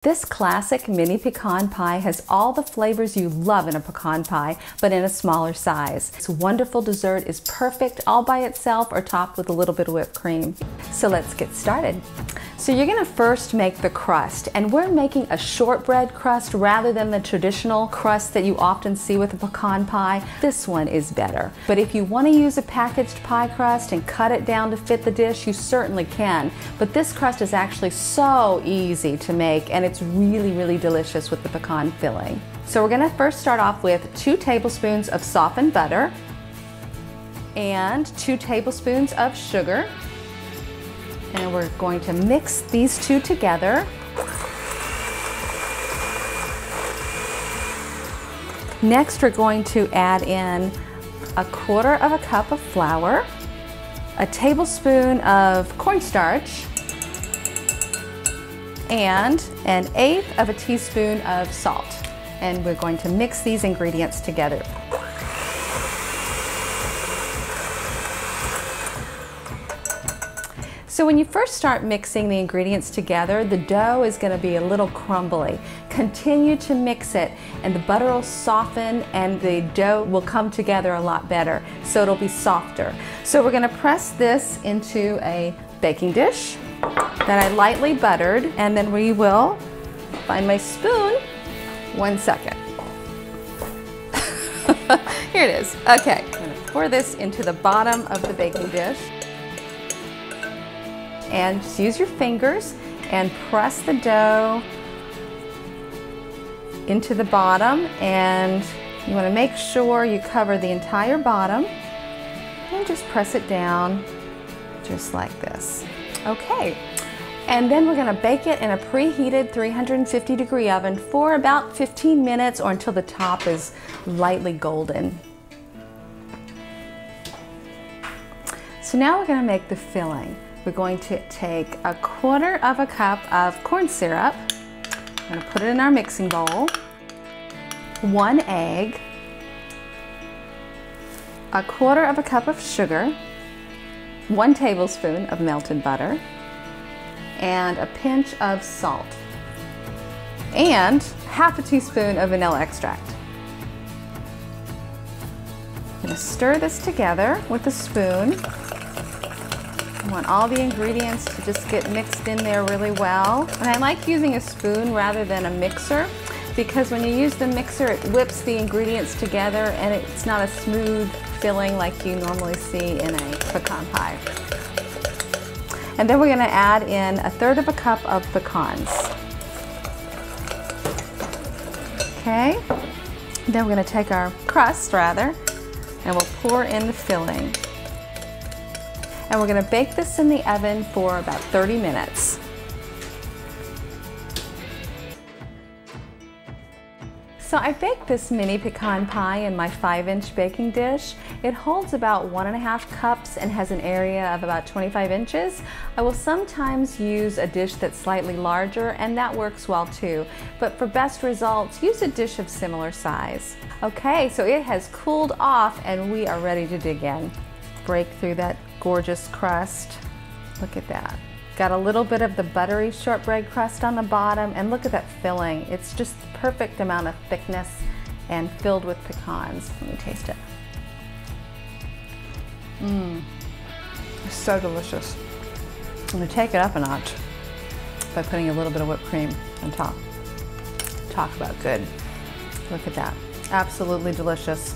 This classic mini pecan pie has all the flavors you love in a pecan pie, but in a smaller size. This wonderful dessert is perfect all by itself or topped with a little bit of whipped cream. So let's get started. So you're gonna first make the crust, and we're making a shortbread crust rather than the traditional crust that you often see with a pecan pie. This one is better. But if you wanna use a packaged pie crust and cut it down to fit the dish, you certainly can. But this crust is actually so easy to make, and it's really, really delicious with the pecan filling. So we're gonna first start off with 2 tablespoons of softened butter and 2 tablespoons of sugar. And we're going to mix these two together. Next, we're going to add in 1/4 cup of flour, a tablespoon of cornstarch, and 1/8 teaspoon of salt. And we're going to mix these ingredients together. So when you first start mixing the ingredients together, the dough is going to be a little crumbly. Continue to mix it and the butter will soften and the dough will come together a lot better, so it'll be softer. So we're going to press this into a baking dish that I lightly buttered, and then we will find my spoon. 1 second. Here it is. Okay, I'm going to pour this into the bottom of the baking dish. And just use your fingers and press the dough into the bottom, and you want to make sure you cover the entire bottom and just press it down just like this. Okay, and then we're going to bake it in a preheated 350-degree oven for about 15 minutes or until the top is lightly golden. So now we're going to make the filling. We're going to take 1/4 cup of corn syrup. I'm going to put it in our mixing bowl. 1 egg. 1/4 cup of sugar. 1 tablespoon of melted butter. And a pinch of salt. And 1/2 teaspoon of vanilla extract. I'm going to stir this together with a spoon. I want all the ingredients to just get mixed in there really well. And I like using a spoon rather than a mixer, because when you use the mixer, it whips the ingredients together and it's not a smooth filling like you normally see in a pecan pie. And then we're going to add in 1/3 cup of pecans. Okay. Then we're going to take our crust, and we'll pour in the filling. And we're going to bake this in the oven for about 30 minutes. So I baked this mini pecan pie in my 5-inch baking dish. It holds about 1.5 cups and has an area of about 25 inches. I will sometimes use a dish that's slightly larger, and that works well too. But for best results, use a dish of similar size. Okay, so it has cooled off and we are ready to dig in. Break through that gorgeous crust. Look at that. Got a little bit of the buttery shortbread crust on the bottom, and look at that filling. It's just the perfect amount of thickness and filled with pecans. Let me taste it. It's so delicious. I'm gonna take it up a notch by putting a little bit of whipped cream on top. Talk about good. Look at that. Absolutely delicious.